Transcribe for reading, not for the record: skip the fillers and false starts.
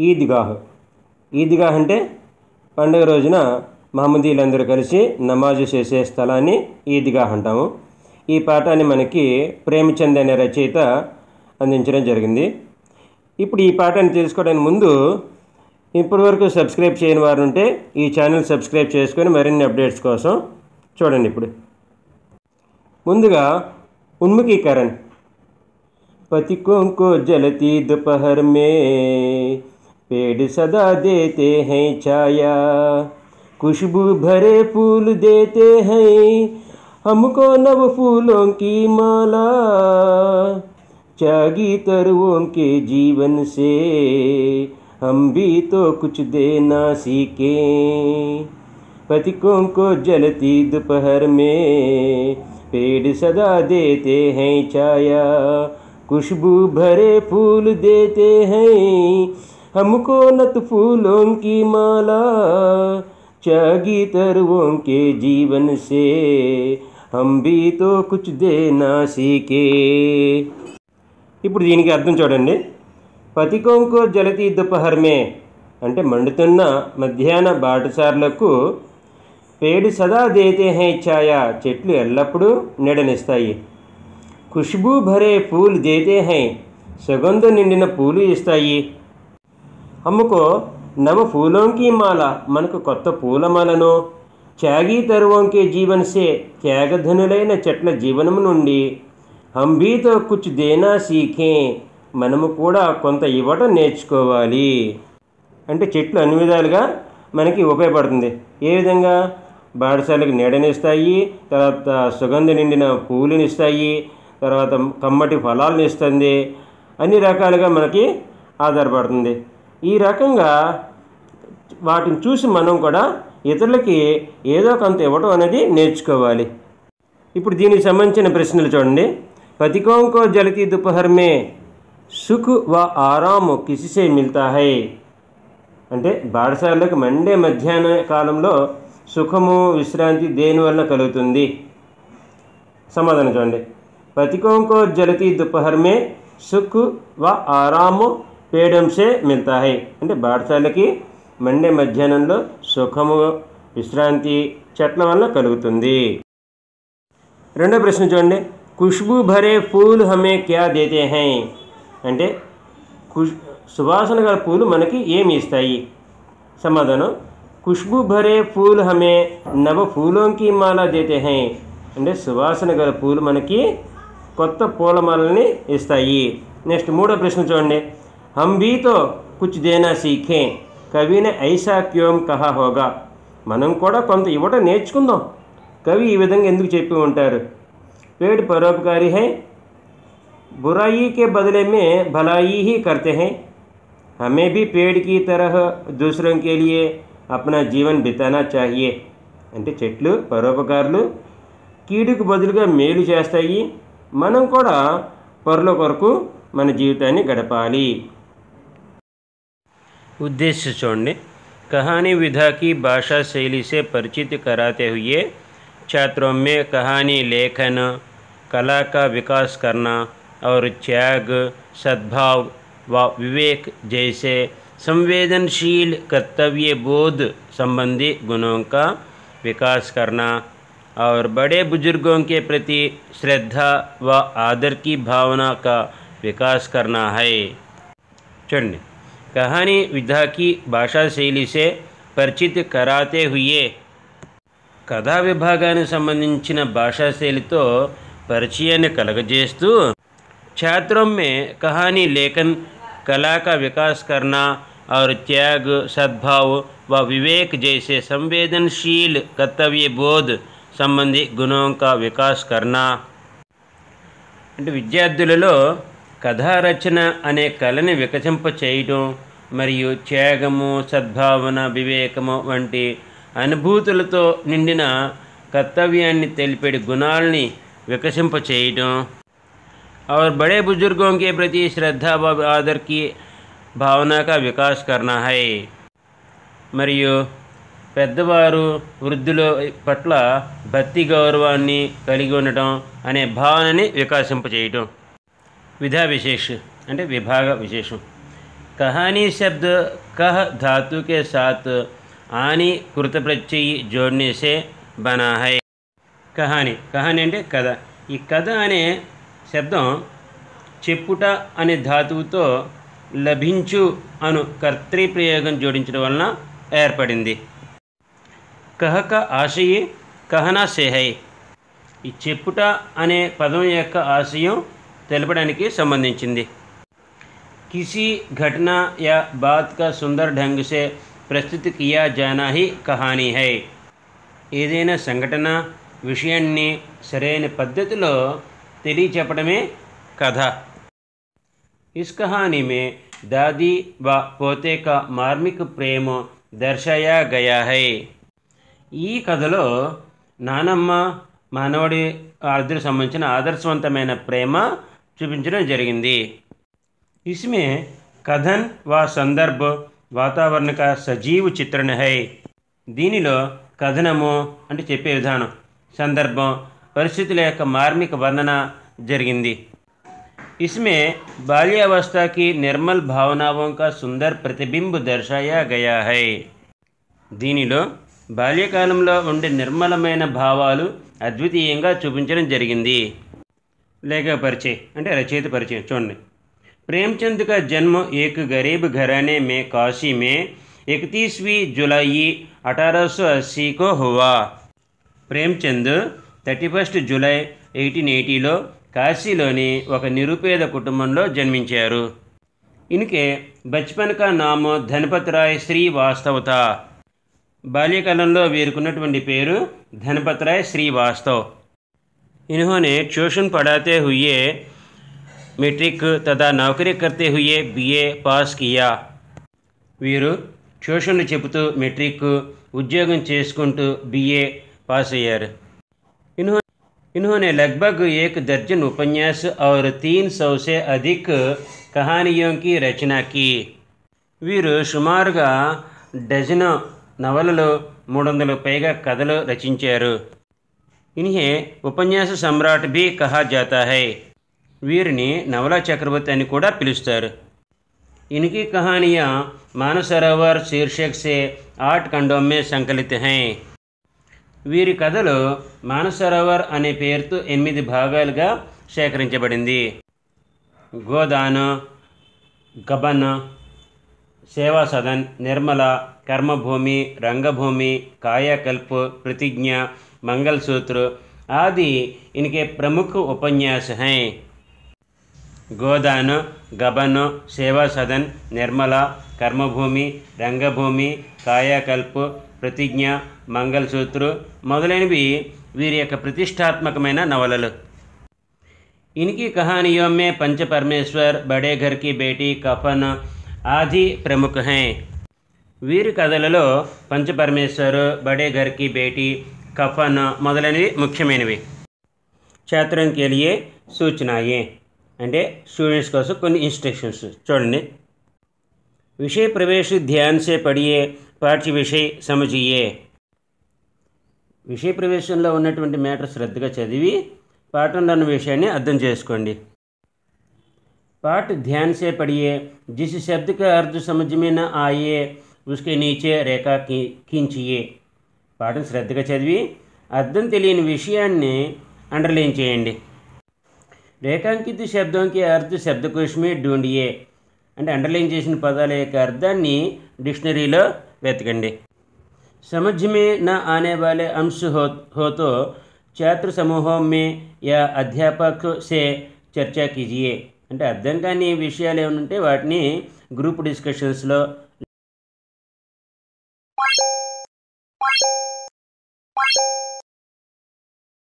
ఈద్గాహ్. ఈద్గాహ్ అంటే పండుగ రోజున మహమ్మదీయులందరూ కలిసి నమాజు చేసే స్థలాన్ని ఈద్గాహ్ అంటాము. ఈ పాఠాన్ని మనకి ప్రేమచంద్ అనే రచయిత అందించడం జరిగింది. ఇప్పుడు ఈ పాఠాన్ని తెలుసుకోవడానికి ముందు ఇప్పటివరకు సబ్స్క్రైబ్ చేయని వారు ఉంటే ఈ ఛానల్ సబ్స్క్రైబ్ చేసుకొని మరిన్ని అప్డేట్స్ కోసం చూడండి. ఇప్పుడు ముందుగా ఉన్ముఖీకరణ్. पथिकों को जलती दोपहर में पेड़ सदा देते हैं छाया, खुशबू भरे फूल देते हैं हमको नव फूलों की माला, जागी तरुओं के जीवन से हम भी तो कुछ देना सीखें. पथिकों को जलती दोपहर में पेड़ सदा देते हैं छाया, खुशबू भरे फूल देते हैं हमको नत फूलों की माला, जागी तरुओं के जीवन से हम भी तो कुछ देना सीखे. ఇప్పుడు దీనికి అర్థం చూడండి. పథికోంకో జలతి దుపహర్ మే అంటే మండుతున్న మధ్యాహ్న బాటసారులకు పేడు సదా దేతే హై ఛాయా చెట్లు ఎల్లప్పుడూ నీడనిస్తాయి. ఖుష్బూ భరే ఫూల్ దేతే హై సుగంధం నిండిన పూలు ఇస్తాయి. హమ్ముకో నవ ఫూలోంకి మాల మనకు కొత్త పూలమాలను, త్యాగీ తరువంకే జీవన్సే త్యాగధనులైన చెట్ల జీవనము నుండి, హంబీతో కుచ్ దేనా సీఖే మనము కూడా కొంత ఇవ్వటం నేర్చుకోవాలి. అంటే చెట్లు అన్ని విధాలుగా మనకి ఉపయోగపడుతుంది. ఏ విధంగా? బాటసాలకు నీడనిస్తాయి, తర్వాత సుగంధ నిండిన పూలునిస్తాయి, తర్వాత కమ్మటి ఫలాలను ఇస్తుంది, అన్ని రకాలుగా మనకి ఆధారపడుతుంది. ఈ రకంగా వాటిని చూసి మనం కూడా ఇతరులకి ఏదో కొంత ఇవ్వటం అనేది నేర్చుకోవాలి. ఇప్పుడు దీనికి సంబంధించిన ప్రశ్నలు చూడండి. పథికోంకో జలతి దుపహర్ మే సుఖ్ వ ఆరామ్ కిసిసే మిల్తా హై అంటే బాటసారులకు మండే మధ్యాహ్న కాలంలో సుఖము విశ్రాంతి దేనివల్ల కలుగుతుంది? సమాధానం చూడండి. పథికోంకో జలతి దుపహర్ మే సుఖ్ వ ఆరామ్ పేడం సే మిల్తా హై అంటే బాటసారులకి మండే మధ్యాహ్నంలో సుఖము విశ్రాంతి చెట్ల వల్ల కలుగుతుంది. రెండో ప్రశ్న చూడండి. ఖుష్బూ భరే ఫూల్ హమే క్యా దేతే హై అంటే సువాసన గల పూలు మనకి ఏమి ఇస్తాయి? సమాధానం. ఖుష్బూ భరే ఫూల్ హమే నవ ఫూలోంకి మాల దేతే హై అంటే సువాసన గల పూలు మనకి కొత్త పూలమాలని ఇస్తాయి. నెక్స్ట్ మూడో ప్రశ్న చూడండి. హమ్ భీ తో కుచ్ దేనా సీఖే కవినే ఐసా క్యోం కహా హోగా మనం కూడా కొంత ఇవ్వటం నేర్చుకుందాం. కవి ఈ విధంగా ఎందుకు చెప్పి ఉంటారు? पेड़ परोपकारी है, बुराई के बदले में भलाई ही करते हैं, हमें भी पेड़ की तरह दूसरों के लिए अपना जीवन बिताना चाहिए. అంటే చెట్లు పరోపకారులు కీడుకు బదులుగా మేలు చేస్తాయి, మనం కూడా పరుల కొరకు మన జీవితాన్ని గడపాలి. उद्देश्य చూడండి. कहानी विधा की भाषा शैली से परिचित कराते हुए छात्रों में कहानी लेखन कला का विकास करना और त्याग सद्भाव व विवेक जैसे संवेदनशील कर्तव्य बोध संबंधी गुणों का विकास करना और बड़े बुजुर्गों के प्रति श्रद्धा व आदर की भावना का विकास करना है. चढ़ने कहानी विधा की भाषा शैली से परिचित कराते हुए కథా విభాగానికి సంబంధించిన భాషా శైలితో పరిచయాన్ని కలగజేస్తూ छात्रों में कहानी लेखन कला का विकास करना और त्याग सद्भाव व विवेक जैसे संवेदनशील कर्तव्य बोध संबंधी गुणों का विकास करना అంటే విద్యార్థులలో కథా రచన అనే కళని వికసింప చేయడం మరియు త్యాగము సద్భావన వివేకము వంటి అనుభూతులతో నిండిన కర్తవ్యాన్ని తెలిపే గుణాలని వికసింప చేయడం और बड़े बुजुर्गों के प्रति श्रद्धा व आदर की भावना का विकास करना है. మరియు పెద్దవారు వృద్ధుల పట్ల భక్తి గౌరవాన్ని కలిగి ఉండటం అనే భావనని వికాసింపచేయటం. విధా విశేష అంటే విభాగ విశేషం. कहानी शब्द कह धातु के साथ आनी कृत प्रत्यय जोड़ने से बना है। कहानी कहानी అంటే కథ। ఈ కథ అనే శబ్దం చెప్పుట అనే ధాతువుతో లభించు అను కర్తృప్రయోగం జోడించడం వలన ఏర్పడింది। కహ కా ఆశయ कहना से है। ఈ చెప్పుట అనే పదం యొక్క ఆశయం తెలపడానికి సంబంధించింది। किसी घटना या बात का सुंदर ढंग से प्रस्तुत किया जाना ही कहानी है। ఏదైనా సంఘటన విషయాన్ని సరైన పద్ధతిలో తెలియచెప్పడమే కథ। इस कहानी में दादी व पोते का मार्मिक प्रेम दर्शाया गया है। ఈ కథలో నానమ్మ మానవుడి ఇద్దరికి సంబంధించిన ఆదర్శవంతమైన ప్రేమ చూపించడం జరిగింది। इसमें कथन व संदर्भ वातावरण का सजीव चित्रण है। దీనిలో కథనము అంటే చెప్పే విధానం, సందర్భం, పరిస్థితుల యొక్క మార్మిక వర్ణన జరిగింది। इसमें बाल्यावस्था की निर्मल भावनाओं का सुंदर प्रतिबिंब दर्शाया गया है। దీనిలో బాల్యకాలంలో ఉండే నిర్మలమైన భావాలు అద్వితీయంగా చూపించడం జరిగింది। లేఖ పరిచయం అంటే రచయిత పరిచయం చూడండి। प्रेमचंद का जन्म एक गरीब घराने में काशी में 31 जुलाई 1880 को हुआ। ప్రేమ్చంద్ 31 జూలై 1880లో కాశీలోని ఒక నిరుపేద కుటుంబంలో జన్మించారు। इनके बचपन का नाम धनपत राय श्रीवास्तव था। బాల్యకాలంలో వీరుకున్నటువంటి పేరు धनपत राय श्रीवास्तव। इन्होंने ट्यूशन पढ़ाते हुए मैट्रिक तथा नौकरी करते हुए बीए पास किया। వీరు ట్యూషన్లు చెబుతూ మెట్రిక్, ఉద్యోగం చేసుకుంటూ बीए पास అయ్యారు। इन्होंने लगभग 1 दर्जन उपन्यास और 300 से अधिक कहानियों की रचना की। వీరు సుమారుగా డజను నవలలు, 300 పైగా కథలు రచించారు। इन्हें उपन्यास सम्राट भी कहा जाता है। వీరిని నవలా చక్రవర్తి అని కూడా పిలుస్తారు। इनकी कहानियाँ मानसरोवर शीर्षक से 8 खंडों में संकलित हैं। వీరి కథలు మానసరోవర్ అనే పేరుతో 8 భాగాలుగా సేకరించబడింది। గోదాన్, గబన్, सेवा सदन, निर्मला, कर्मभूमि, रंगभूमि, कायाकल्प, प्रतिज्ञा, मंगलसूत्र आदि इनके प्रमुख उपन्यास हैं। गोदान, गबन, सेवा सदन, निर्मला, कर्मभूमि, रंगभूमि, कायाकल्प, प्रतिज्ञा, मंगलसूत्र మొదలైనవి వీరి యొక్క ప్రతిష్టాత్మకమైన నవలలు। इनकी कहानियों में पंच परमेश्वर, बड़े घर की बेटी, कफन आदि प्रमुख हैं। వీరి కథలలో పంచపరమేశ్వర్, బడే ఘర్ కి బేటీ, కఫన్ మొదలైనవి ముఖ్యమైనవి। छात्रों के लिए सूचनाएं అంటే స్టూడెంట్స్ కోసం కొన్ని ఇన్స్ట్రక్షన్స్ చూడండి। विषय प्रवेश ध्यान से पढ़िए, पाठ्य विषय समझिए। విషయ ప్రవేశంలో ఉన్నటువంటి మ్యాటర్ శ్రద్ధగా చదివి పాఠంలో ఉన్న విషయాన్ని అర్థం చేసుకోండి। पाठ ध्यान से पढ़िए, जिस शब्द का अर्थ समझ में न आए उसके नीचे रेखा खींचिए। పాఠం శ్రద్ధగా చదివి అర్థం తెలియని విషయాన్ని అండర్లైన్ చేయండి। రేఖాంకిత శబ్దం కి अर्थ शब्दकोश में ढूंढिए అంటే అండర్లైన్ చేసిన పదాల యొక్క అర్థాన్ని డిక్షనరీలో వెతకండి। समझ में न आने वाले अंश हो तो छात्र समूहों में या अध्यापक से चर्चा कीजिए। అంటే అర్థం కాని విషయాలు ఏమైనా ఉంటే వాటిని గ్రూప్ డిస్కషన్స్లో